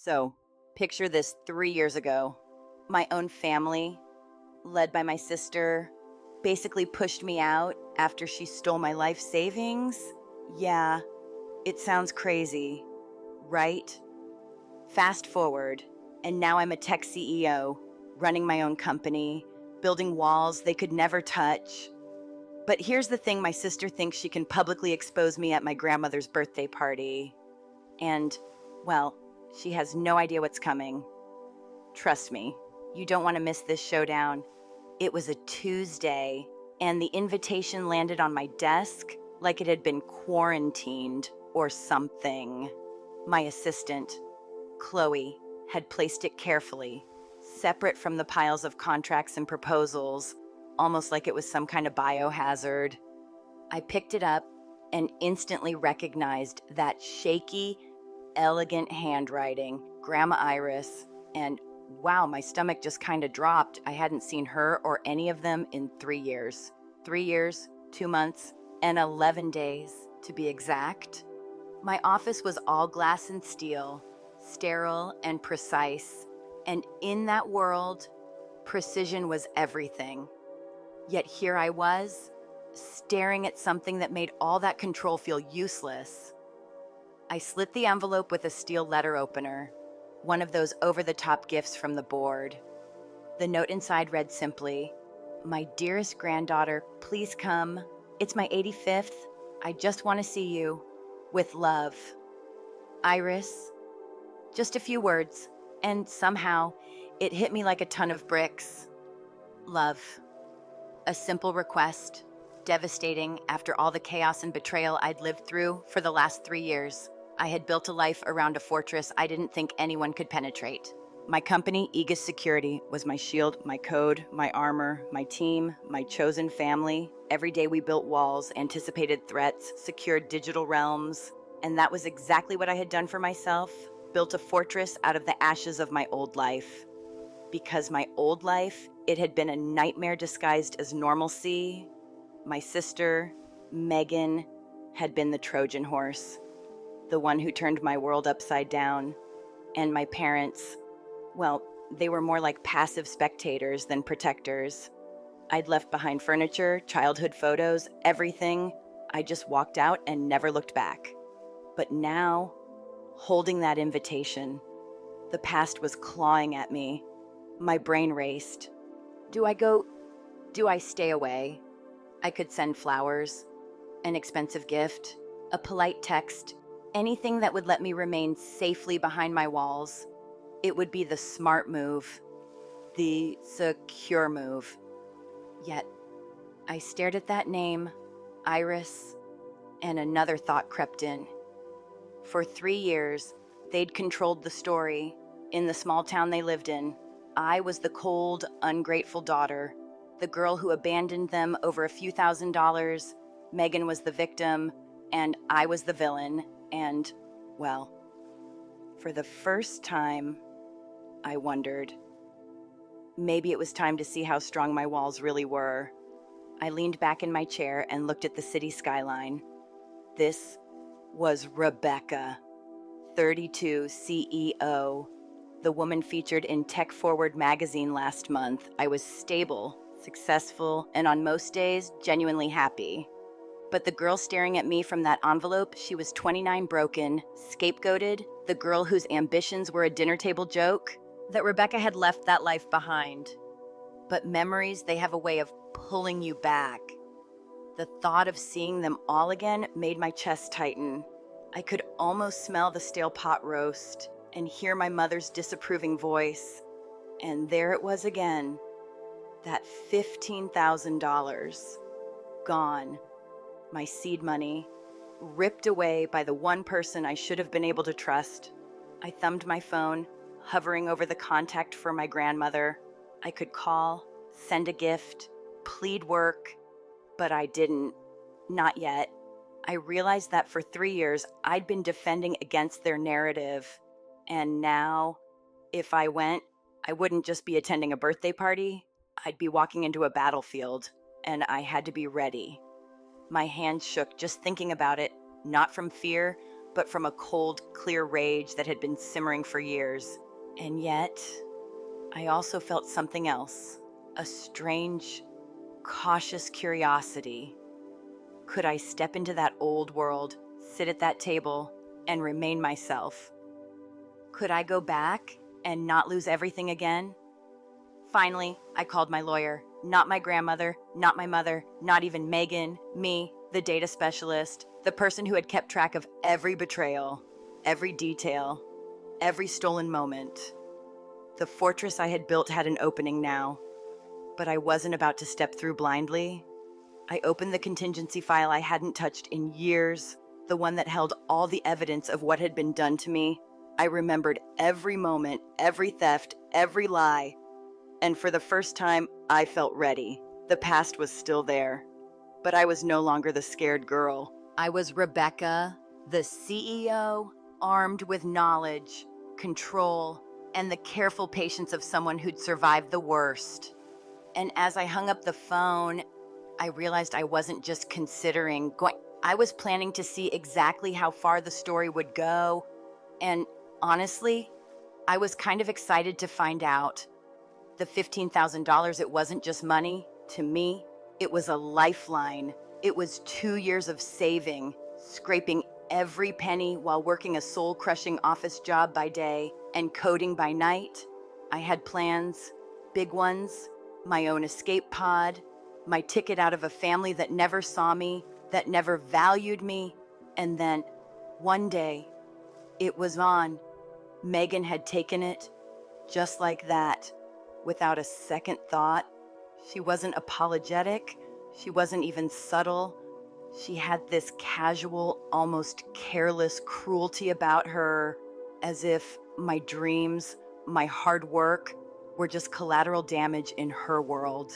So, picture this 3 years ago. My own family, led by my sister, basically pushed me out after she stole my life savings. Yeah, it sounds crazy, right? Fast forward, and now I'm a tech CEO, running my own company, building walls they could never touch. But here's the thing: my sister thinks she can publicly expose me at my grandmother's birthday party. And, well, she has no idea what's coming. Trust me, you don't want to miss this showdown. It was a Tuesday, and the invitation landed on my desk like it had been quarantined or something. My assistant, Chloe, had placed it carefully, separate from the piles of contracts and proposals, almost like it was some kind of biohazard. I picked it up and instantly recognized that shaky, elegant handwriting, Grandma Iris, and wow, my stomach just kind of dropped. I hadn't seen her or any of them in 3 years. 3 years, 2 months, and 11 days, to be exact. My office was all glass and steel, sterile and precise, and in that world, precision was everything. Yet here I was, staring at something that made all that control feel useless. I slit the envelope with a steel letter opener, one of those over-the-top gifts from the board. The note inside read simply, "My dearest granddaughter, please come. It's my 85th. I just want to see you. With love. Iris." Just a few words, and somehow it hit me like a ton of bricks. Love. A simple request, devastating after all the chaos and betrayal I'd lived through for the last 3 years. I had built a life around a fortress I didn't think anyone could penetrate. My company, Aegis Security, was my shield, my code, my armor, my team, my chosen family. Every day we built walls, anticipated threats, secured digital realms, and that was exactly what I had done for myself, built a fortress out of the ashes of my old life. Because my old life, it had been a nightmare disguised as normalcy. My sister, Megan, had been the Trojan horse, the one who turned my world upside down. And my parents, well, they were more like passive spectators than protectors. I'd left behind furniture, childhood photos, everything. I just walked out and never looked back. But now, holding that invitation, the past was clawing at me. My brain raced. Do I go? Do I stay away? I could send flowers, an expensive gift, a polite text, anything that would let me remain safely behind my walls. It would be the smart move, the secure move. Yet, I stared at that name, Iris, and another thought crept in. For 3 years, they'd controlled the story in the small town they lived in. I was the cold, ungrateful daughter, the girl who abandoned them over a few $1,000s. Megan was the victim, and I was the villain. And, well, for the first time, I wondered. Maybe it was time to see how strong my walls really were. I leaned back in my chair and looked at the city skyline. This was Rebecca, 32, CEO, the woman featured in Tech Forward magazine last month. I was stable, successful, and on most days, genuinely happy. But the girl staring at me from that envelope, she was 29, broken, scapegoated, the girl whose ambitions were a dinner table joke, that Rebecca had left that life behind. But memories, they have a way of pulling you back. The thought of seeing them all again made my chest tighten. I could almost smell the stale pot roast and hear my mother's disapproving voice. And there it was again, that $15,000. Gone. My seed money, ripped away by the one person I should have been able to trust. I thumbed my phone, hovering over the contact for my grandmother. I could call, send a gift, plead work, but I didn't. Not yet. I realized that for 3 years, I'd been defending against their narrative. And now, if I went, I wouldn't just be attending a birthday party. I'd be walking into a battlefield, and I had to be ready. My hands shook just thinking about it, not from fear, but from a cold, clear rage that had been simmering for years. And yet, I also felt something else, a strange, cautious curiosity. Could I step into that old world, sit at that table, and remain myself? Could I go back and not lose everything again? Finally, I called my lawyer. Not my grandmother, not my mother, not even Megan, me, the data specialist, the person who had kept track of every betrayal, every detail, every stolen moment. The fortress I had built had an opening now, but I wasn't about to step through blindly. I opened the contingency file I hadn't touched in years, the one that held all the evidence of what had been done to me. I remembered every moment, every theft, every lie, and for the first time, I felt ready. The past was still there, but I was no longer the scared girl. I was Rebecca, the CEO, armed with knowledge, control, and the careful patience of someone who'd survived the worst. And as I hung up the phone, I realized I wasn't just considering going. I was planning to see exactly how far the story would go. And honestly, I was kind of excited to find out. The $15,000, it wasn't just money. To me, it was a lifeline. It was 2 years of saving, scraping every penny while working a soul-crushing office job by day and coding by night. I had plans, big ones, my own escape pod, my ticket out of a family that never saw me, that never valued me. And then, one day, it was on. Megan had taken it, just like that, without a second thought. She wasn't apologetic. She wasn't even subtle. She had this casual, almost careless cruelty about her, as if my dreams, my hard work, were just collateral damage in her world.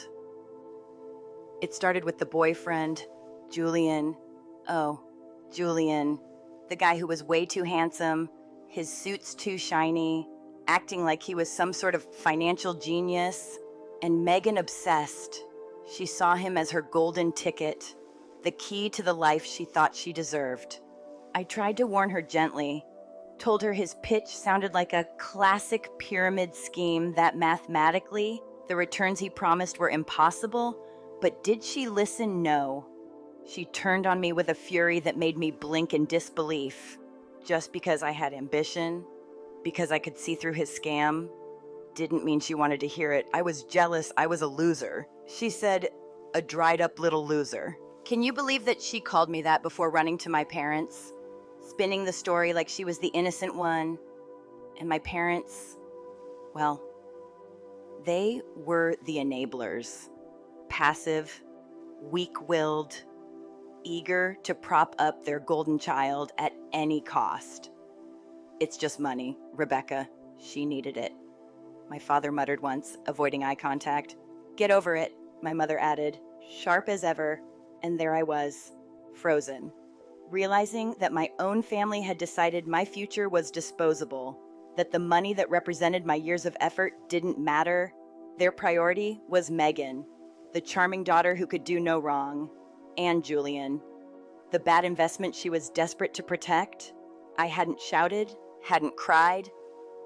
It started with the boyfriend, Julian. Oh, Julian, the guy who was way too handsome, his suits too shiny, acting like he was some sort of financial genius, and Megan obsessed. She saw him as her golden ticket, the key to the life she thought she deserved. I tried to warn her gently, told her his pitch sounded like a classic pyramid scheme that mathematically, the returns he promised were impossible, but did she listen? No. She turned on me with a fury that made me blink in disbelief. Just because I had ambition, because I could see through his scam, didn't mean she wanted to hear it. I was jealous. I was a loser. She said, a dried up little loser. Can you believe that she called me that before running to my parents? Spinning the story like she was the innocent one. And my parents, well, they were the enablers. Passive, weak-willed, eager to prop up their golden child at any cost. It's just money, Rebecca. She needed it. My father muttered once, avoiding eye contact. Get over it, my mother added, sharp as ever, and there I was, frozen, realizing that my own family had decided my future was disposable, that the money that represented my years of effort didn't matter. Their priority was Megan, the charming daughter who could do no wrong, and Julian, the bad investment she was desperate to protect. I hadn't shouted, hadn't cried.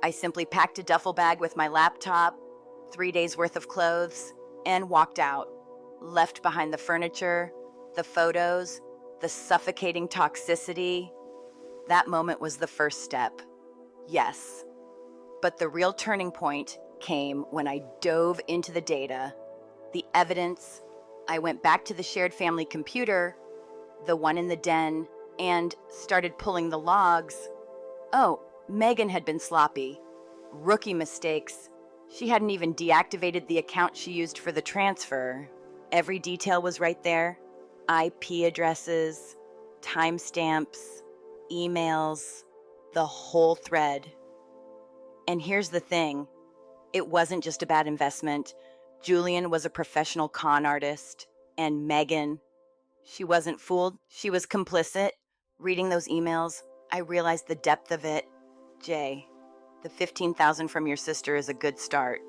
I simply packed a duffel bag with my laptop, 3 days worth of clothes, and walked out, left behind the furniture, the photos, the suffocating toxicity. That moment was the first step. Yes. But the real turning point came when I dove into the data, the evidence. I went back to the shared family computer, the one in the den, and started pulling the logs. Oh, Megan had been sloppy. Rookie mistakes. She hadn't even deactivated the account she used for the transfer. Every detail was right there. IP addresses, timestamps, emails, the whole thread. And here's the thing. It wasn't just a bad investment. Julian was a professional con artist. And Megan, she wasn't fooled. She was complicit. Reading those emails, I realized the depth of it. Jay, the $15,000 from your sister is a good start.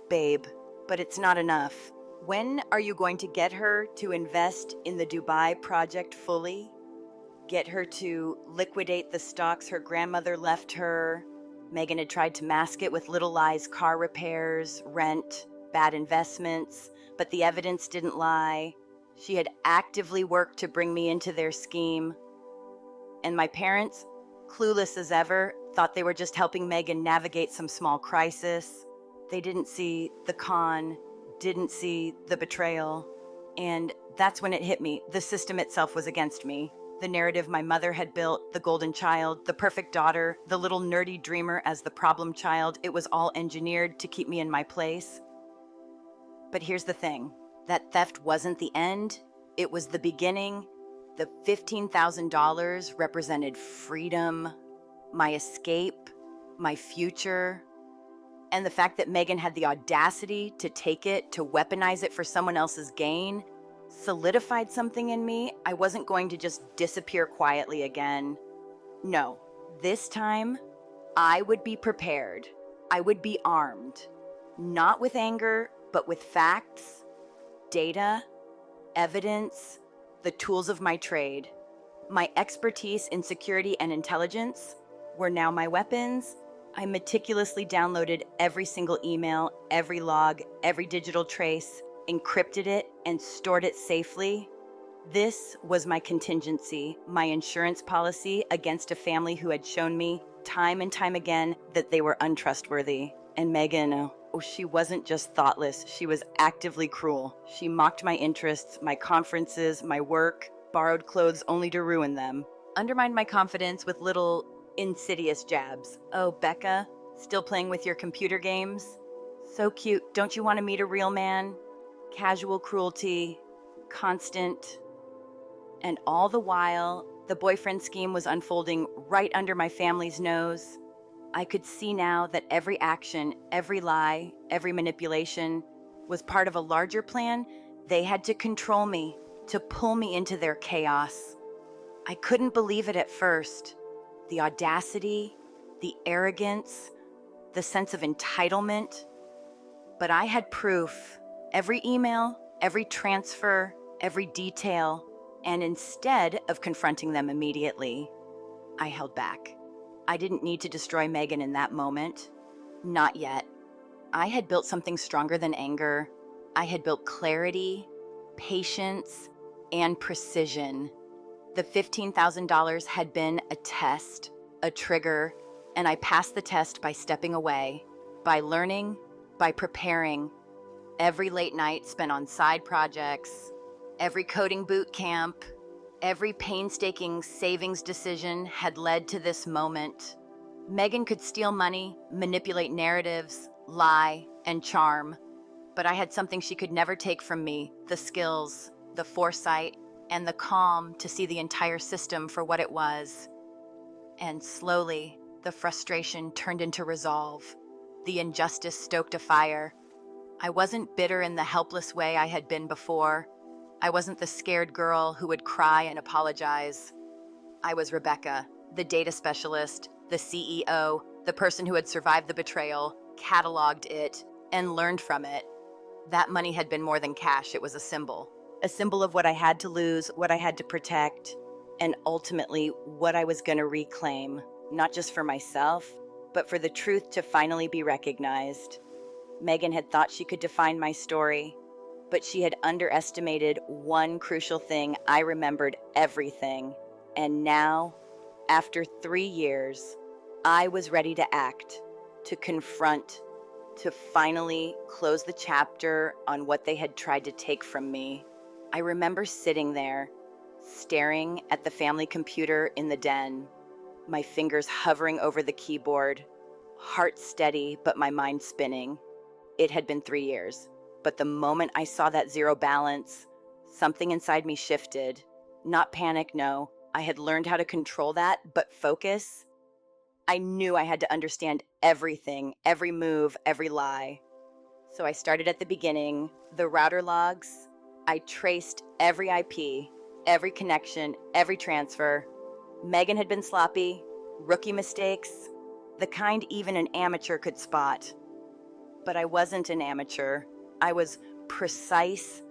Babe, but it's not enough. When are you going to get her to invest in the Dubai project fully? get her to liquidate the stocks her grandmother left her. Megan had tried to mask it with little lies: car repairs, rent, bad investments, but the evidence didn't lie. She had actively worked to bring me into their scheme. And my parents, clueless as ever, thought they were just helping Megan navigate some small crisis. They didn't see the con, didn't see the betrayal. And that's when it hit me. The system itself was against me. The narrative my mother had built, the golden child, the perfect daughter, the little nerdy dreamer as the problem child, it was all engineered to keep me in my place. But here's the thing. That theft wasn't the end. It was the beginning. The $15,000 represented freedom, my escape, my future. And the fact that Megan had the audacity to take it, to weaponize it for someone else's gain, solidified something in me. I wasn't going to just disappear quietly again. No, this time I would be prepared. I would be armed, not with anger, but with facts, data, evidence, the tools of my trade. My expertise in security and intelligence were now my weapons. I meticulously downloaded every single email, every log, every digital trace, encrypted it, and stored it safely. This was my contingency, my insurance policy against a family who had shown me time and time again that they were untrustworthy. And Megan, she wasn't just thoughtless, she was actively cruel. She mocked my interests, my conferences, my work, borrowed clothes only to ruin them, undermined my confidence with little insidious jabs. Oh, Becca, still playing with your computer games? So cute, don't you want to meet a real man? Casual cruelty, constant. And all the while, the boyfriend scheme was unfolding right under my family's nose. I could see now that every action, every lie, every manipulation was part of a larger plan. They had to control me, to pull me into their chaos. I couldn't believe it at first. The audacity, the arrogance, the sense of entitlement. But I had proof. Every email, every transfer, every detail. And instead of confronting them immediately, I held back. I didn't need to destroy Megan in that moment. Not yet. I had built something stronger than anger. I had built clarity, patience, and precision. The $15,000 had been a test, a trigger, and I passed the test by stepping away, by learning, by preparing. Every late night spent on side projects, every coding boot camp, every painstaking savings decision had led to this moment. Megan could steal money, manipulate narratives, lie, and charm. But I had something she could never take from me: the skills, the foresight, and the calm to see the entire system for what it was. And slowly, the frustration turned into resolve. The injustice stoked a fire. I wasn't bitter in the helpless way I had been before. I wasn't the scared girl who would cry and apologize. I was Rebecca, the data specialist, the CEO, the person who had survived the betrayal, cataloged it, and learned from it. That money had been more than cash, it was a symbol of what I had to lose, what I had to protect, and ultimately what I was going to reclaim, not just for myself, but for the truth to finally be recognized. Megan had thought she could define my story, but she had underestimated one crucial thing. I remembered everything. And now, after 3 years, I was ready to act, to confront, to finally close the chapter on what they had tried to take from me. I remember sitting there, staring at the family computer in the den, my fingers hovering over the keyboard, heart steady, but my mind spinning. It had been 3 years. But the moment I saw that zero balance, something inside me shifted. Not panic, no. I had learned how to control that, but focus. I knew I had to understand everything, every move, every lie. So I started at the beginning, the router logs. I traced every IP, every connection, every transfer. Megan had been sloppy, rookie mistakes, the kind even an amateur could spot. But I wasn't an amateur. I was precise,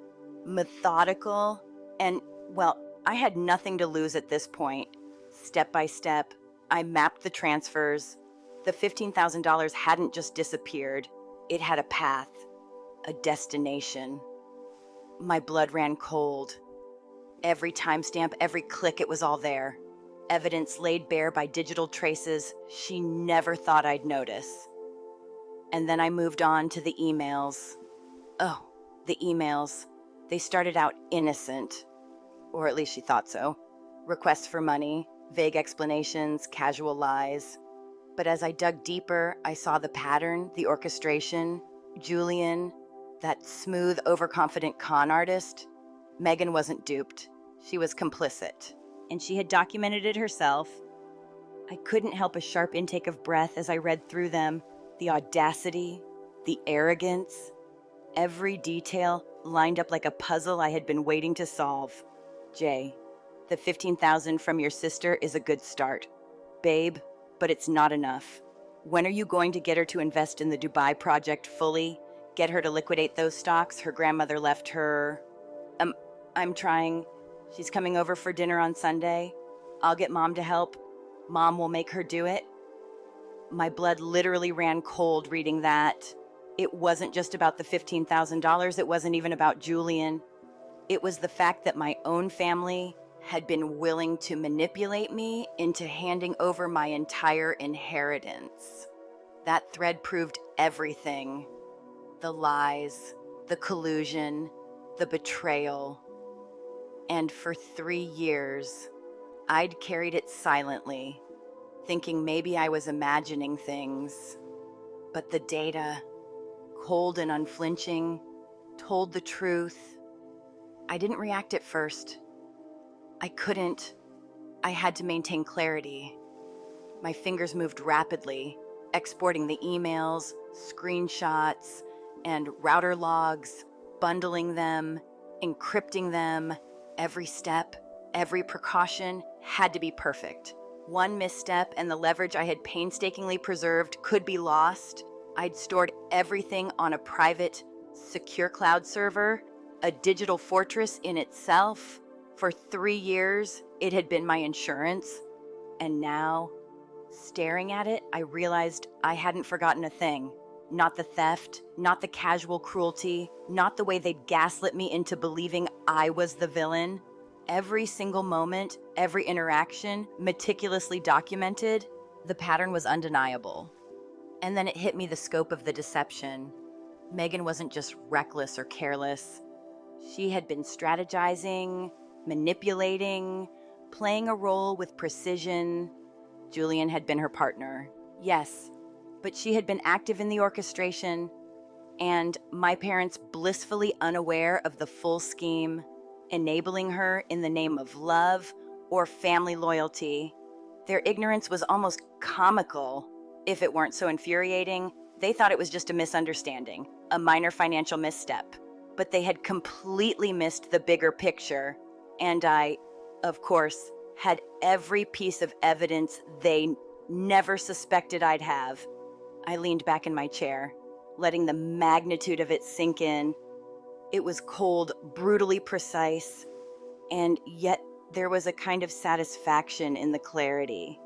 methodical, and, well, I had nothing to lose at this point. Step by step, I mapped the transfers. The $15,000 hadn't just disappeared. It had a path, a destination. My blood ran cold. Every timestamp, every click, it was all there. Evidence laid bare by digital traces she never thought I'd notice. And then I moved on to the emails. Oh, the emails. They started out innocent, or at least she thought so. Requests for money, vague explanations, casual lies. But as I dug deeper, I saw the pattern, the orchestration. Julian, that smooth, overconfident con artist. Megan wasn't duped. She was complicit. And she had documented it herself. I couldn't help a sharp intake of breath as I read through them. The audacity, the arrogance. Every detail lined up like a puzzle I had been waiting to solve. Jay, the $15,000 from your sister is a good start. Babe, but it's not enough. When are you going to get her to invest in the Dubai project fully? Get her to liquidate those stocks her grandmother left her? I'm trying. She's coming over for dinner on Sunday. I'll get Mom to help. Mom will make her do it. My blood literally ran cold reading that. It wasn't just about the $15,000. It wasn't even about Julian. It was the fact that my own family had been willing to manipulate me into handing over my entire inheritance. That thread proved everything. The lies, the collusion, the betrayal. And for 3 years, I'd carried it silently, thinking maybe I was imagining things. But the data, cold and unflinching, told the truth. I didn't react at first. I couldn't. I had to maintain clarity. My fingers moved rapidly, exporting the emails, screenshots, and router logs, bundling them, encrypting them. Every step, every precaution had to be perfect. One misstep and the leverage I had painstakingly preserved could be lost. I'd stored everything on a private, secure cloud server, a digital fortress in itself. For 3 years, it had been my insurance. And now, staring at it, I realized I hadn't forgotten a thing. Not the theft, not the casual cruelty, not the way they'd gaslit me into believing I was the villain. Every single moment, every interaction, meticulously documented, the pattern was undeniable. And then it hit me the scope of the deception. Megan wasn't just reckless or careless. She had been strategizing, manipulating, playing a role with precision. Julian had been her partner, yes, but she had been active in the orchestration, and my parents blissfully unaware of the full scheme, enabling her in the name of love or family loyalty. Their ignorance was almost comical. If it weren't so infuriating, they thought it was just a misunderstanding, a minor financial misstep. But they had completely missed the bigger picture, and I, of course, had every piece of evidence they never suspected I'd have. I leaned back in my chair, letting the magnitude of it sink in. It was cold, brutally precise, and yet there was a kind of satisfaction in the clarity.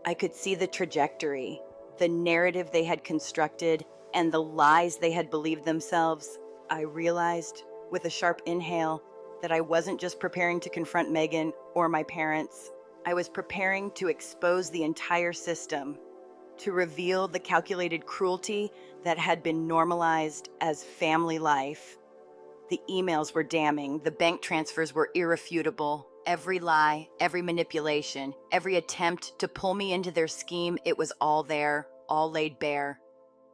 I could see the trajectory, the narrative they had constructed, and the lies they had believed themselves. I realized, with a sharp inhale, that I wasn't just preparing to confront Megan or my parents. I was preparing to expose the entire system, to reveal the calculated cruelty that had been normalized as family life. The emails were damning, the bank transfers were irrefutable. Every lie, every manipulation, every attempt to pull me into their scheme, it was all there, all laid bare.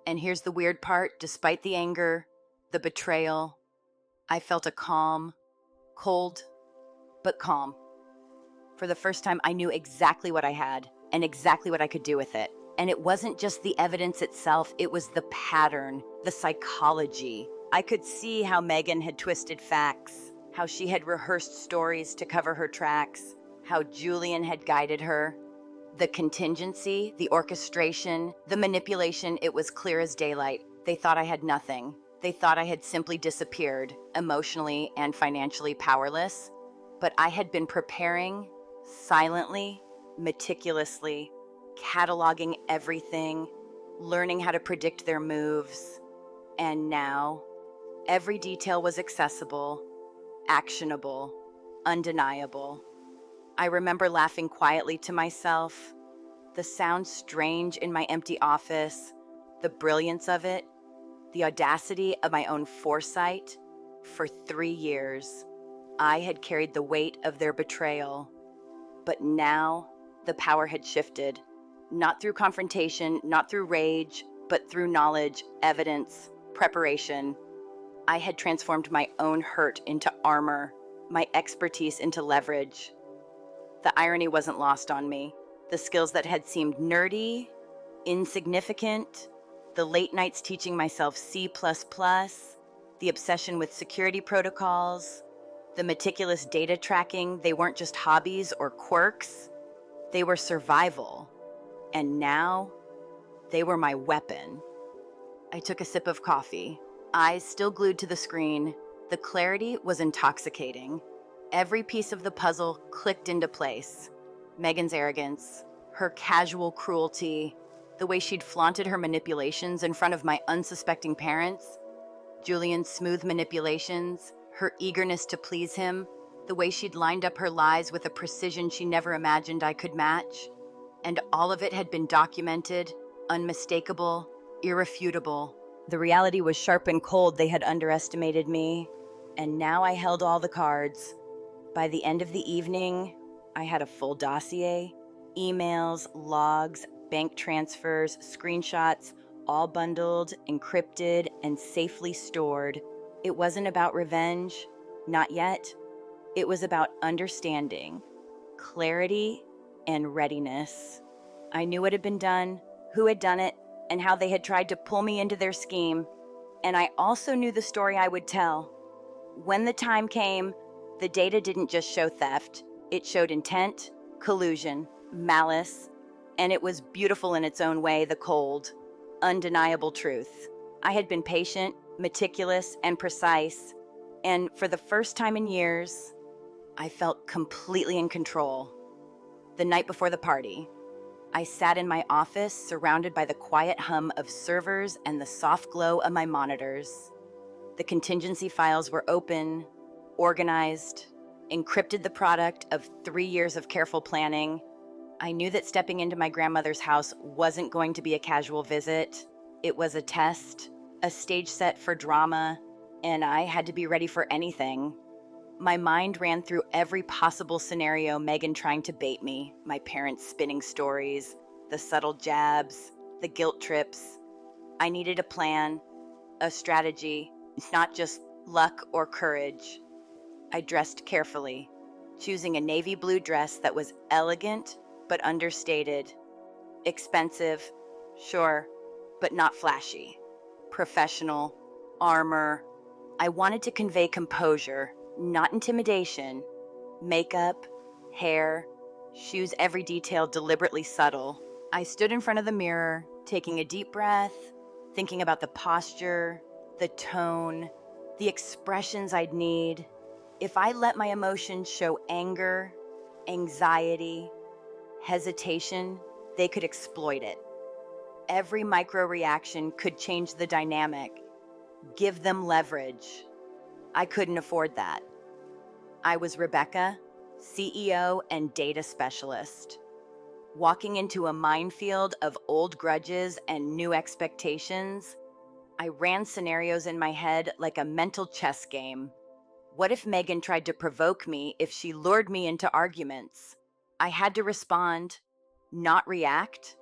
And here's the weird part, despite the anger, the betrayal, I felt a calm, cold, but calm. For the first time, I knew exactly what I had and exactly what I could do with it. And it wasn't just the evidence itself, it was the pattern, the psychology. I could see how Megan had twisted facts, how she had rehearsed stories to cover her tracks, how Julian had guided her. The contingency, the orchestration, the manipulation, it was clear as daylight. They thought I had nothing. They thought I had simply disappeared, emotionally and financially powerless. but I had been preparing silently, meticulously, cataloging everything, learning how to predict their moves. And now, every detail was accessible, actionable, undeniable. I remember laughing quietly to myself, the sound strange in my empty office, the brilliance of it, the audacity of my own foresight. For 3 years, I had carried the weight of their betrayal. But now, the power had shifted. Not through confrontation, not through rage, but through knowledge, evidence, preparation. I had transformed my own hurt into armor, my expertise into leverage. The irony wasn't lost on me. The skills that had seemed nerdy, insignificant, the late nights teaching myself C++, the obsession with security protocols, the meticulous data tracking, they weren't just hobbies or quirks, they were survival. And now, they were my weapon. I took a sip of coffee, eyes still glued to the screen. The clarity was intoxicating. Every piece of the puzzle clicked into place. Megan's arrogance, her casual cruelty, the way she'd flaunted her manipulations in front of my unsuspecting parents, Julian's smooth manipulations, her eagerness to please him, the way she'd lined up her lies with a precision she never imagined I could match. And all of it had been documented, unmistakable, irrefutable. The reality was sharp and cold. They had underestimated me, and now I held all the cards. By the end of the evening, I had a full dossier, emails, logs, bank transfers, screenshots, all bundled, encrypted, and safely stored. It wasn't about revenge, not yet. It was about understanding, clarity, and readiness. I knew what had been done, who had done it, and how they had tried to pull me into their scheme. And I also knew the story I would tell. When the time came, the data didn't just show theft. It showed intent, collusion, malice, and it was beautiful in its own way, the cold, undeniable truth. I had been patient, meticulous, and precise, and for the first time in years, I felt completely in control. The night before the party, I sat in my office surrounded by the quiet hum of servers and the soft glow of my monitors. The contingency files were open, organized, encrypted, the product of 3 years of careful planning. I knew that stepping into my grandmother's house wasn't going to be a casual visit. It was a test, a stage set for drama, and I had to be ready for anything. My mind ran through every possible scenario, Megan trying to bait me, my parents spinning stories, the subtle jabs, the guilt trips. I needed a plan, a strategy, not just luck or courage. I dressed carefully, choosing a navy blue dress that was elegant but understated. Expensive, sure, but not flashy. Professional, armor. I wanted to convey composure, not intimidation. Makeup, hair, shoes, every detail deliberately subtle. I stood in front of the mirror, taking a deep breath, thinking about the posture, the tone, the expressions I'd need. If I let my emotions show anger, anxiety, hesitation, they could exploit it. Every micro reaction could change the dynamic, give them leverage. I couldn't afford that. I was Rebecca, CEO and data specialist, walking into a minefield of old grudges and new expectations. I ran scenarios in my head like a mental chess game. What if Megan tried to provoke me, if she lured me into arguments? I had to respond, not react.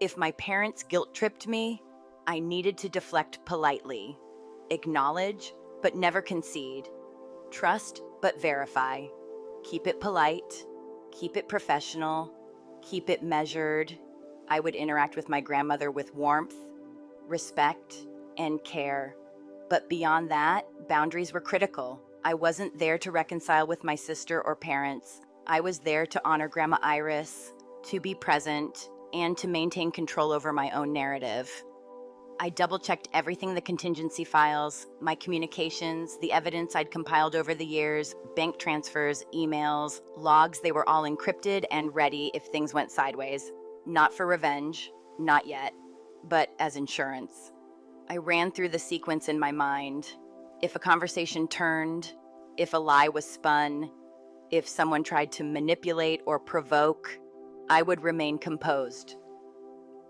If my parents guilt-tripped me, I needed to deflect politely, acknowledge, but never concede, trust, but verify, keep it polite, keep it professional, keep it measured. I would interact with my grandmother with warmth, respect, and care. But beyond that, boundaries were critical. I wasn't there to reconcile with my sister or parents. I was there to honor Grandma Iris, to be present, and to maintain control over my own narrative. I double-checked everything, the contingency files, my communications, the evidence I'd compiled over the years, bank transfers, emails, logs. They were all encrypted and ready if things went sideways. Not for revenge, not yet, but as insurance. I ran through the sequence in my mind. If a conversation turned, if a lie was spun, if someone tried to manipulate or provoke, I would remain composed.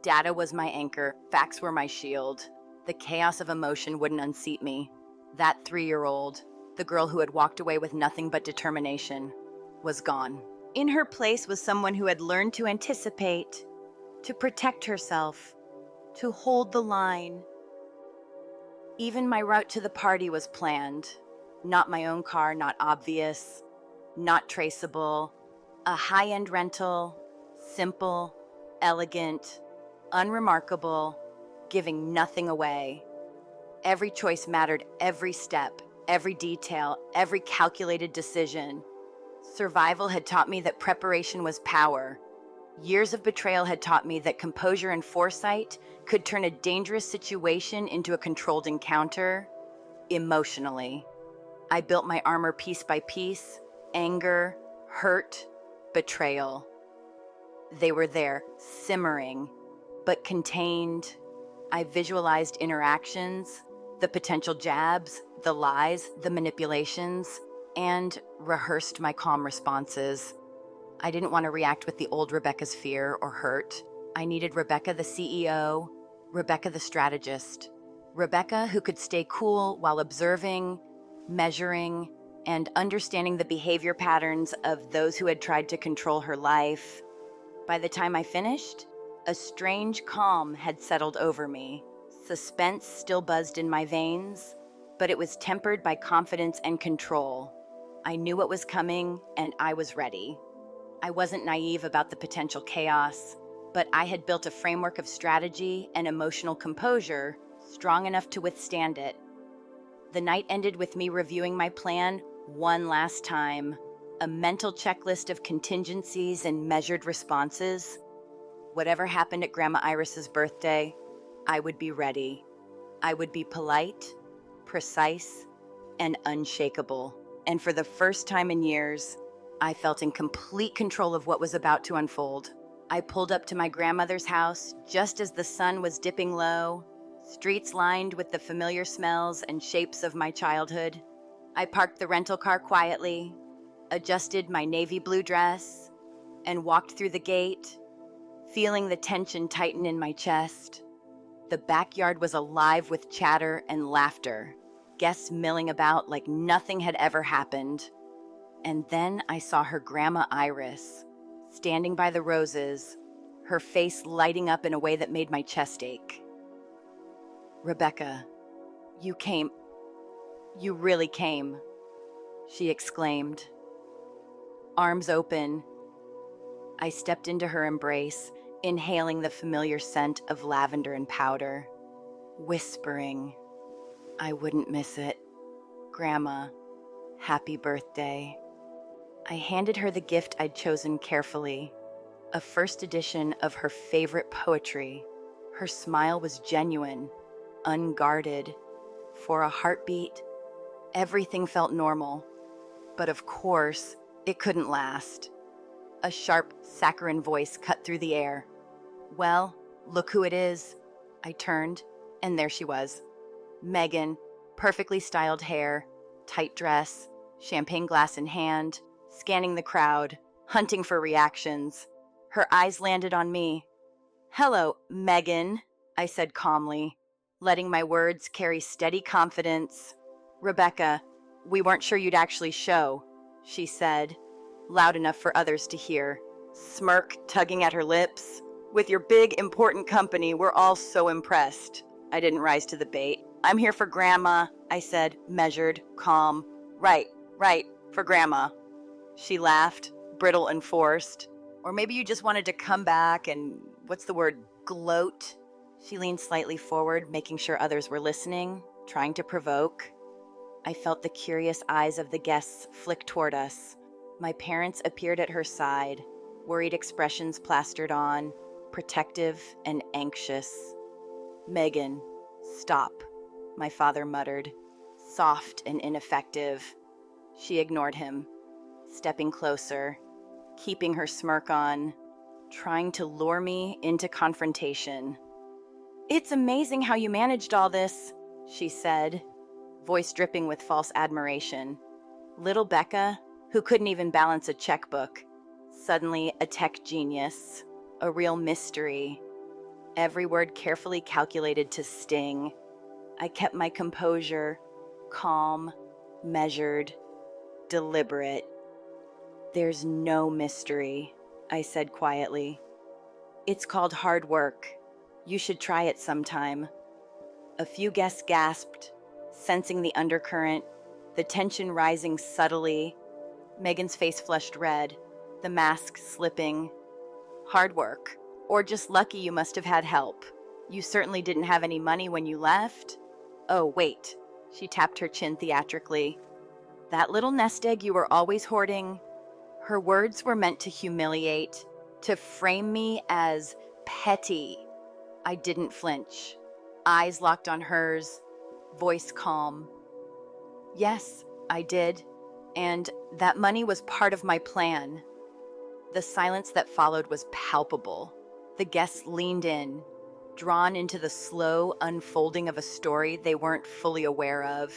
Data was my anchor, facts were my shield. The chaos of emotion wouldn't unseat me. That 3-year-old, the girl who had walked away with nothing but determination, was gone. In her place was someone who had learned to anticipate, to protect herself, to hold the line. Even my route to the party was planned. Not my own car, not obvious, not traceable. A high-end rental, simple, elegant, unremarkable, giving nothing away. Every choice mattered, every step, every detail, every calculated decision. Survival had taught me that preparation was power. Years of betrayal had taught me that composure and foresight could turn a dangerous situation into a controlled encounter, emotionally. I built my armor piece by piece: anger, hurt, betrayal. They were there, simmering, but contained. I visualized interactions, the potential jabs, the lies, the manipulations, and rehearsed my calm responses. I didn't want to react with the old Rebecca's fear or hurt. I needed Rebecca the CEO, Rebecca the strategist, Rebecca who could stay cool while observing, measuring, and understanding the behavior patterns of those who had tried to control her life. By the time I finished, a strange calm had settled over me. Suspense still buzzed in my veins, but it was tempered by confidence and control. I knew what was coming, and I was ready. I wasn't naive about the potential chaos, but I had built a framework of strategy and emotional composure strong enough to withstand it. The night ended with me reviewing my plan one last time, a mental checklist of contingencies and measured responses. Whatever happened at Grandma Iris's birthday, I would be ready. I would be polite, precise, and unshakable. And for the first time in years, I felt in complete control of what was about to unfold. I pulled up to my grandmother's house just as the sun was dipping low, streets lined with the familiar smells and shapes of my childhood. I parked the rental car quietly, adjusted my navy blue dress, and walked through the gate, feeling the tension tighten in my chest. The backyard was alive with chatter and laughter, guests milling about like nothing had ever happened. And then I saw her Grandma Iris, standing by the roses, her face lighting up in a way that made my chest ache. "Rebecca, you came. You really came," she exclaimed. Arms open, I stepped into her embrace, inhaling the familiar scent of lavender and powder, whispering, "I wouldn't miss it. Grandma, happy birthday." I handed her the gift I'd chosen carefully, a first edition of her favorite poetry. Her smile was genuine, unguarded. For a heartbeat, everything felt normal. But of course, it couldn't last. A sharp, saccharine voice cut through the air. "Well, look who it is." I turned, and there she was. Megan, perfectly styled hair, tight dress, champagne glass in hand, scanning the crowd, hunting for reactions. Her eyes landed on me. "Hello, Megan," I said calmly, letting my words carry steady confidence. "Rebecca, we weren't sure you'd actually show," she said, loud enough for others to hear, smirk tugging at her lips. "With your big, important company, we're all so impressed." I didn't rise to the bait. "I'm here for Grandma," I said, measured, calm. Right, for Grandma." She laughed, brittle and forced. "Or maybe you just wanted to come back and, gloat?" She leaned slightly forward, making sure others were listening, trying to provoke. I felt the curious eyes of the guests flick toward us. My parents appeared at her side, worried expressions plastered on, protective and anxious. "Megan, "Stop," my father muttered, soft and ineffective. She ignored him, stepping closer, keeping her smirk on, trying to lure me into confrontation. "It's amazing how you managed all this," she said, voice dripping with false admiration. Little Becca, who couldn't even balance a checkbook, suddenly a tech genius, a real mystery. Every word carefully calculated to sting. I kept my composure, calm, measured, deliberate. "There's no mystery," I said quietly. "It's called hard work. You should try it sometime." A few guests gasped, sensing the undercurrent, the tension rising subtly. Megan's face flushed red, the mask slipping. "Hard work. Or just lucky you must have had help. You certainly didn't have any money when you left." "Oh, wait." She tapped her chin theatrically. "That little nest egg you were always hoarding." Her words were meant to humiliate, to frame me as petty. I didn't flinch. Eyes locked on hers, voice calm. "Yes, I did. And that money was part of my plan." The silence that followed was palpable. The guests leaned in, drawn into the slow unfolding of a story they weren't fully aware of.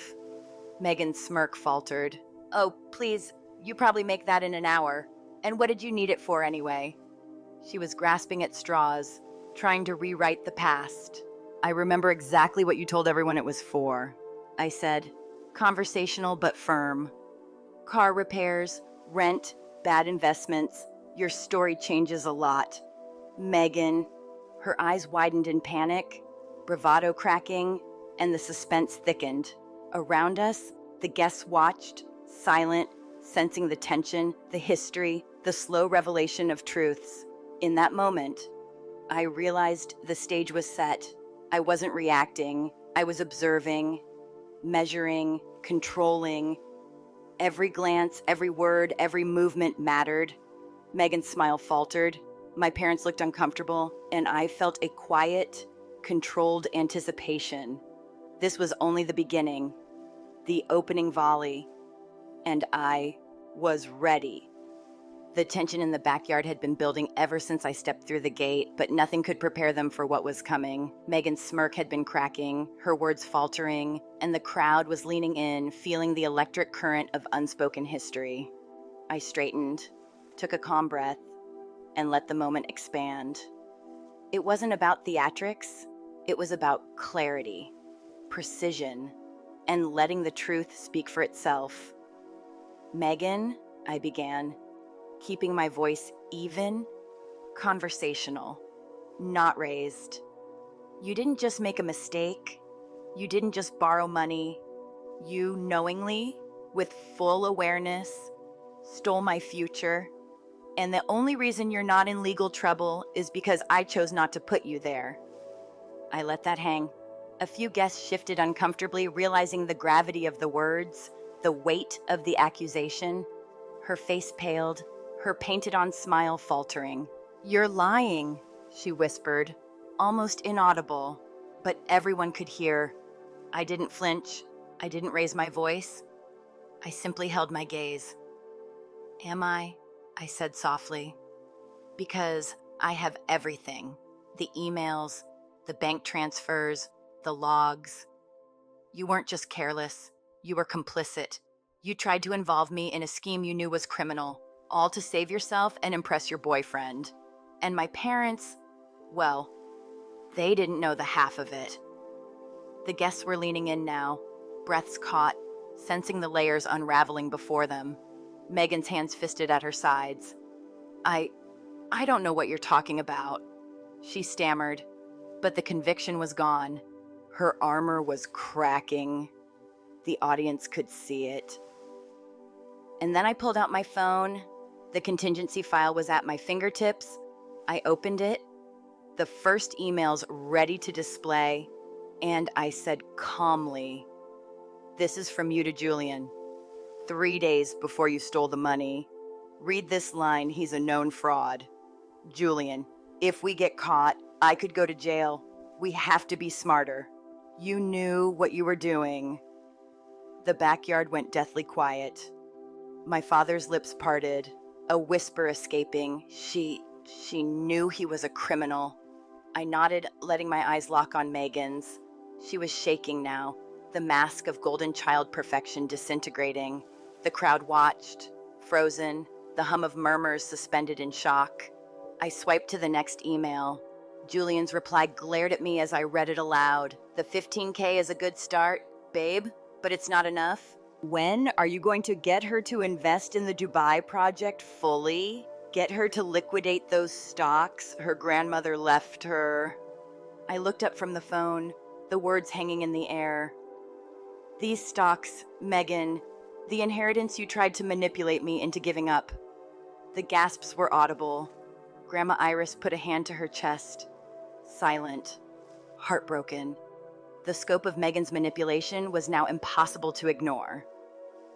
Megan's smirk faltered. "Oh, please, you probably make that in an hour. And what did you need it for anyway?" She was grasping at straws, trying to rewrite the past. "I remember exactly what you told everyone it was for," I said, conversational but firm. "Car repairs, rent, bad investments. Your story changes a lot." Megan, her eyes widened in panic, bravado cracking, and the suspense thickened. Around us, the guests watched, silent, sensing the tension, the history, the slow revelation of truths. In that moment, I realized the stage was set. I wasn't reacting. I was observing, measuring, controlling. Every glance, every word, every movement mattered. Megan's smile faltered. My parents looked uncomfortable, and I felt a quiet, controlled anticipation. This was only the beginning, the opening volley, and I was ready. The tension in the backyard had been building ever since I stepped through the gate, but nothing could prepare them for what was coming. Megan's smirk had been cracking, her words faltering, and the crowd was leaning in, feeling the electric current of unspoken history. I straightened, took a calm breath, and let the moment expand. It wasn't about theatrics, it was about clarity, precision, and letting the truth speak for itself. "Megan," I began, keeping my voice even, conversational, not raised. "You didn't just make a mistake. You didn't just borrow money. You knowingly, with full awareness, stole my future. And the only reason you're not in legal trouble is because I chose not to put you there." I let that hang. A few guests shifted uncomfortably, realizing the gravity of the words, the weight of the accusation. Her face paled, her painted-on smile faltering. "You're lying," she whispered, almost inaudible, but everyone could hear. I didn't flinch. I didn't raise my voice. I simply held my gaze. "Am I?" I said softly. "Because I have everything. The emails, the bank transfers, the logs. You weren't just careless. You were complicit. You tried to involve me in a scheme you knew was criminal, all to save yourself and impress your boyfriend. And my parents, well, they didn't know the half of it." The guests were leaning in now, breaths caught, sensing the layers unraveling before them. Megan's hands fisted at her sides. I don't know what you're talking about," she stammered, but the conviction was gone. Her armor was cracking. The audience could see it. And then I pulled out my phone. The contingency file was at my fingertips. I opened it, the first emails ready to display, and I said calmly, "This is from you to Julian. 3 days before you stole the money. Read this line, he's a known fraud. Julian, if we get caught, I could go to jail. We have to be smarter." You knew what you were doing. The backyard went deathly quiet. My father's lips parted, a whisper escaping. She knew he was a criminal. I nodded, letting my eyes lock on Megan's. She was shaking now, the mask of golden child perfection disintegrating. The crowd watched, frozen, the hum of murmurs suspended in shock. I swiped to the next email. Julian's reply glared at me as I read it aloud. The 15K is a good start, babe, but it's not enough. When are you going to get her to invest in the Dubai project fully? Get her to liquidate those stocks her grandmother left her? I looked up from the phone, the words hanging in the air. These stocks, Megan, the inheritance you tried to manipulate me into giving up. The gasps were audible. Grandma Iris put a hand to her chest. Silent. Heartbroken. The scope of Megan's manipulation was now impossible to ignore.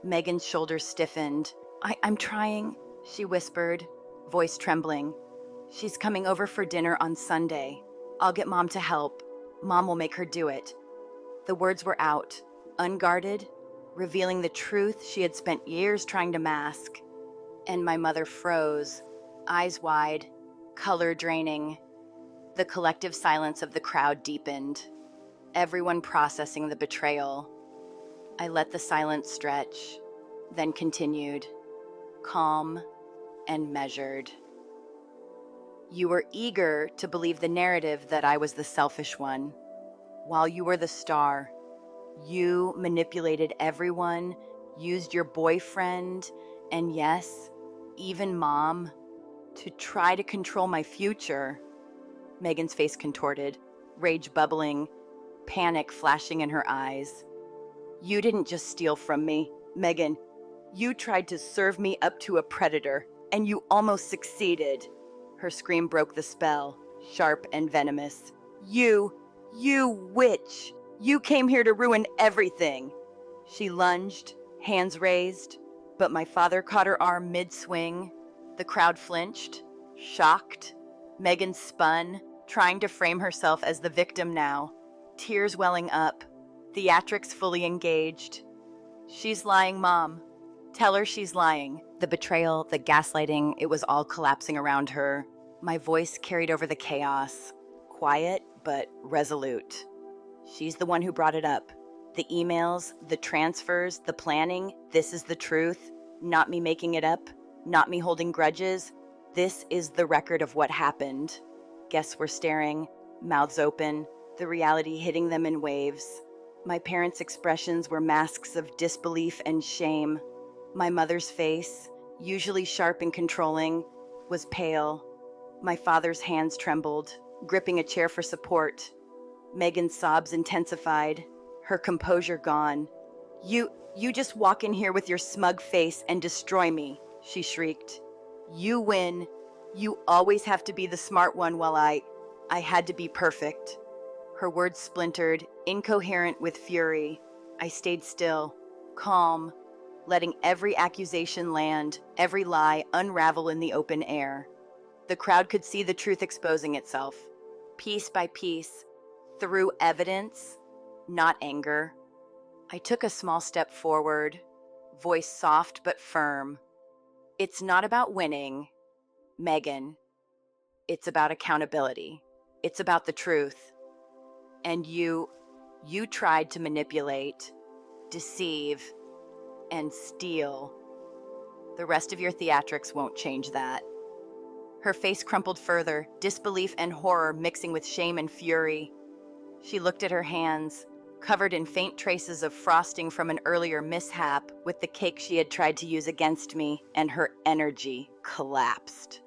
Megan's shoulders stiffened. I'm trying, she whispered, voice trembling. She's coming over for dinner on Sunday. I'll get Mom to help. Mom will make her do it. The words were out, unguarded, revealing the truth she had spent years trying to mask. And my mother froze, eyes wide, color draining. The collective silence of the crowd deepened, everyone processing the betrayal. I let the silence stretch, then continued, calm and measured. You were eager to believe the narrative that I was the selfish one. While you were the star, you manipulated everyone, used your boyfriend, and yes, even Mom, to try to control my future. Megan's face contorted, rage bubbling, panic flashing in her eyes. You didn't just steal from me, Megan. You tried to serve me up to a predator, and you almost succeeded. Her scream broke the spell, sharp and venomous. You witch! You came here to ruin everything. She lunged, hands raised, but my father caught her arm mid-swing. The crowd flinched, shocked. Megan spun, trying to frame herself as the victim now, tears welling up, theatrics fully engaged. She's lying, Mom. Tell her she's lying. The betrayal, the gaslighting, it was all collapsing around her. My voice carried over the chaos, quiet but resolute. She's the one who brought it up. The emails, the transfers, the planning, this is the truth. Not me making it up, not me holding grudges. This is the record of what happened. Guests were staring, mouths open, the reality hitting them in waves. My parents' expressions were masks of disbelief and shame. My mother's face, usually sharp and controlling, was pale. My father's hands trembled, gripping a chair for support. Megan's sobs intensified, her composure gone. You just walk in here with your smug face and destroy me, she shrieked. You win. You always have to be the smart one while I had to be perfect. Her words splintered, incoherent with fury. I stayed still, calm, letting every accusation land, every lie unravel in the open air. The crowd could see the truth exposing itself, piece by piece, through evidence, not anger. I took a small step forward, voice soft but firm. It's not about winning, Megan. It's about accountability. It's about the truth. And you tried to manipulate, deceive, and steal. The rest of your theatrics won't change that. Her face crumpled further, disbelief and horror mixing with shame and fury. She looked at her hands, covered in faint traces of frosting from an earlier mishap with the cake she had tried to use against me, and her energy collapsed.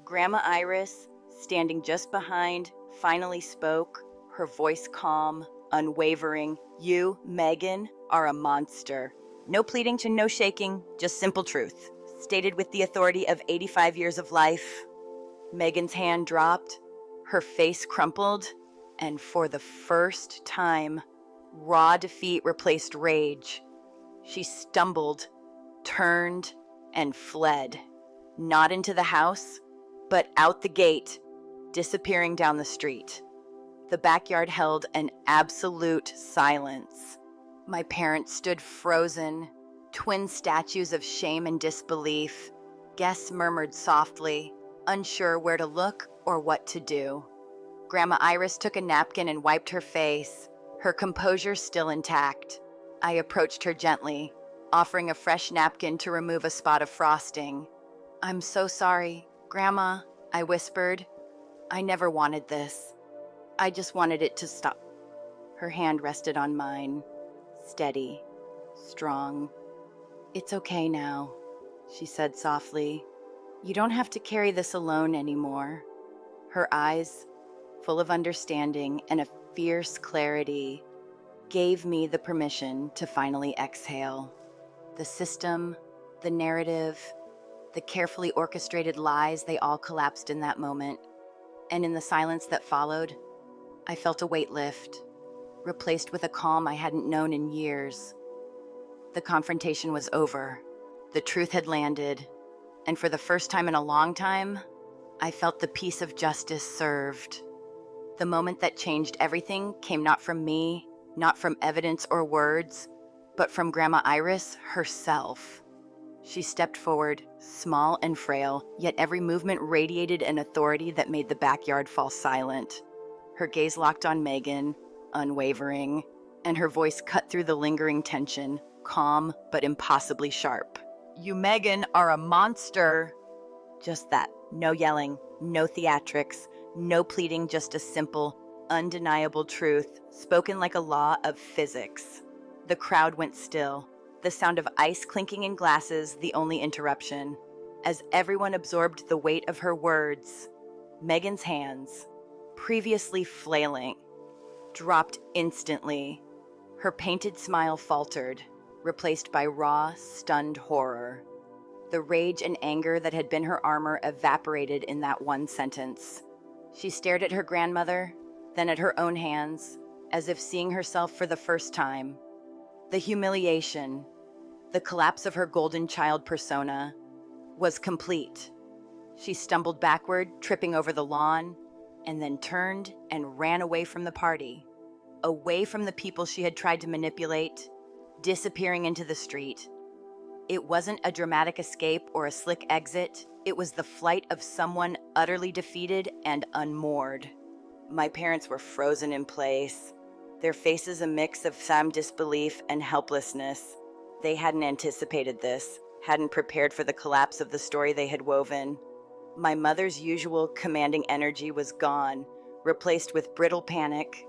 Grandma Iris, standing just behind, finally spoke, her voice calm, unwavering. You, Megan, are a monster. No pleading to no shaking, just simple truth, stated with the authority of 85 years of life. Megan's hand dropped, her face crumpled, and for the first time, raw defeat replaced rage. She stumbled, turned, and fled. Not into the house, but out the gate, disappearing down the street. The backyard held an absolute silence. My parents stood frozen, twin statues of shame and disbelief. Guests murmured softly, unsure where to look or what to do. Grandma Iris took a napkin and wiped her face, her composure still intact. I approached her gently, offering a fresh napkin to remove a spot of frosting. "I'm so sorry, Grandma," I whispered. "I never wanted this. I just wanted it to stop." Her hand rested on mine, steady, strong. "It's okay now," she said softly. "You don't have to carry this alone anymore." Her eyes, full of understanding and a fierce clarity, gave me the permission to finally exhale. The system, the narrative, the carefully orchestrated lies, they all collapsed in that moment. And in the silence that followed, I felt a weight lift, replaced with a calm I hadn't known in years. The confrontation was over. The truth had landed. And for the first time in a long time, I felt the peace of justice served. The moment that changed everything came not from me, not from evidence or words, but from Grandma Iris herself. She stepped forward, small and frail, yet every movement radiated an authority that made the backyard fall silent. Her gaze locked on Megan, unwavering, and her voice cut through the lingering tension, calm but impossibly sharp. "You, Megan, are a monster." Just that. No yelling, no theatrics, no pleading, just a simple, undeniable truth, spoken like a law of physics. The crowd went still, the sound of ice clinking in glasses the only interruption. As everyone absorbed the weight of her words, Megan's hands, previously flailing, dropped instantly. Her painted smile faltered, replaced by raw, stunned horror. The rage and anger that had been her armor evaporated in that one sentence. She stared at her grandmother, then at her own hands, as if seeing herself for the first time. The humiliation, the collapse of her golden child persona, was complete. She stumbled backward, tripping over the lawn, and then turned and ran away from the party, away from the people she had tried to manipulate, disappearing into the street. It wasn't a dramatic escape or a slick exit. It was the flight of someone utterly defeated and unmoored. My parents were frozen in place, their faces a mix of some disbelief and helplessness. They hadn't anticipated this, hadn't prepared for the collapse of the story they had woven. My mother's usual commanding energy was gone, replaced with brittle panic.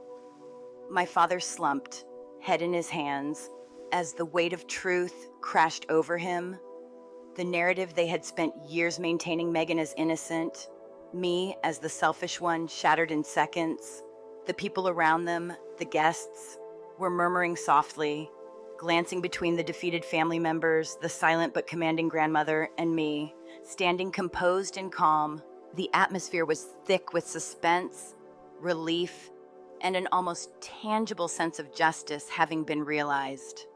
My father slumped, head in his hands, as the weight of truth crashed over him. The narrative they had spent years maintaining Megan as innocent, me as the selfish one, shattered in seconds. The people around them, the guests, were murmuring softly, glancing between the defeated family members, the silent but commanding grandmother, and me, standing composed and calm. The atmosphere was thick with suspense, relief, and an almost tangible sense of justice having been realized.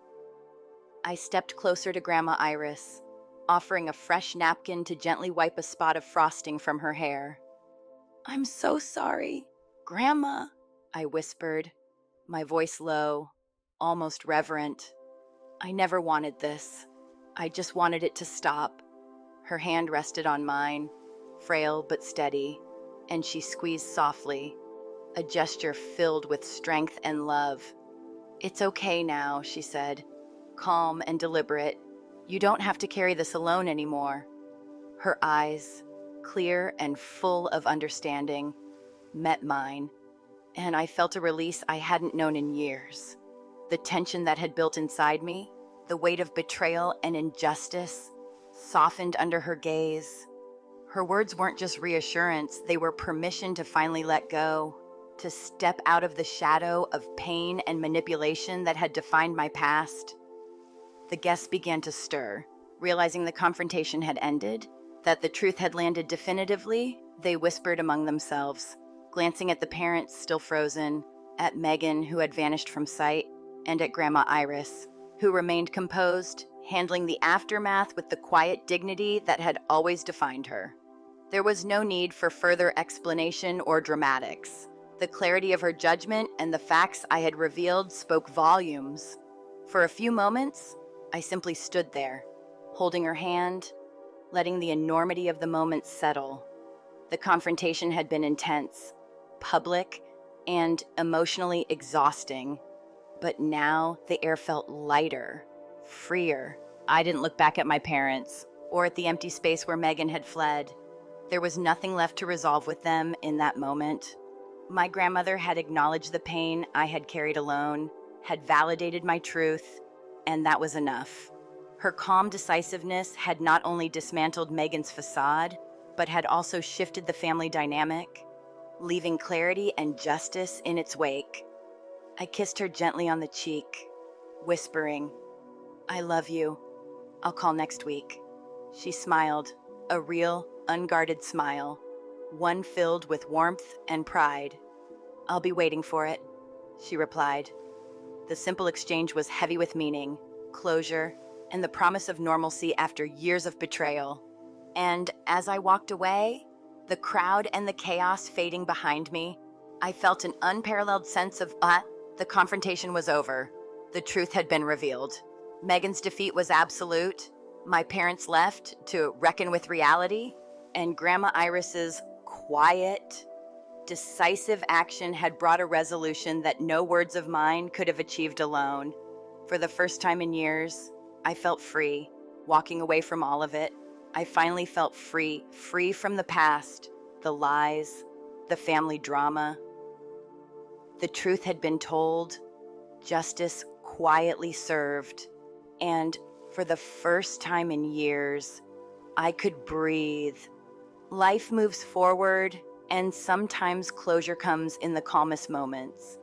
I stepped closer to Grandma Iris, offering a fresh napkin to gently wipe a spot of frosting from her hair. "I'm so sorry, Grandma," I whispered, my voice low, almost reverent. "I never wanted this. I just wanted it to stop." Her hand rested on mine, frail but steady, and she squeezed softly, a gesture filled with strength and love. "It's okay now," she said, calm and deliberate. "You don't have to carry this alone anymore." Her eyes, clear and full of understanding, met mine, and I felt a release I hadn't known in years. The tension that had built inside me, the weight of betrayal and injustice, softened under her gaze. Her words weren't just reassurance, they were permission to finally let go, to step out of the shadow of pain and manipulation that had defined my past. The guests began to stir, realizing the confrontation had ended, that the truth had landed definitively. They whispered among themselves, glancing at the parents still frozen, at Megan, who had vanished from sight, and at Grandma Iris, who remained composed, handling the aftermath with the quiet dignity that had always defined her. There was no need for further explanation or dramatics. The clarity of her judgment and the facts I had revealed spoke volumes. For a few moments, I simply stood there, holding her hand, letting the enormity of the moment settle. The confrontation had been intense, public, and emotionally exhausting. But now the air felt lighter, freer. I didn't look back at my parents or at the empty space where Megan had fled. There was nothing left to resolve with them in that moment. My grandmother had acknowledged the pain I had carried alone, had validated my truth, and that was enough. Her calm decisiveness had not only dismantled Megan's facade, but had also shifted the family dynamic, leaving clarity and justice in its wake. I kissed her gently on the cheek, whispering, "I love you. I'll call next week." She smiled, a real, unguarded smile, one filled with warmth and pride. "I'll be waiting for it," she replied. The simple exchange was heavy with meaning, closure, and the promise of normalcy after years of betrayal. And as I walked away, the crowd and the chaos fading behind me, I felt an unparalleled sense of, the confrontation was over. The truth had been revealed. Megan's defeat was absolute. My parents left to reckon with reality, and Grandma Iris's quiet, decisive action had brought a resolution that no words of mine could have achieved alone. For the first time in years, I felt free, walking away from all of it. I finally felt free from the past, the lies, the family drama. The truth had been told, justice quietly served, and for the first time in years, I could breathe. Life moves forward, and sometimes closure comes in the calmest moments.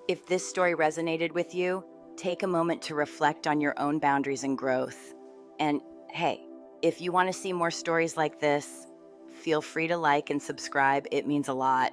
If this story resonated with you, take a moment to reflect on your own boundaries and growth. And hey, if you want to see more stories like this, feel free to like and subscribe. It means a lot.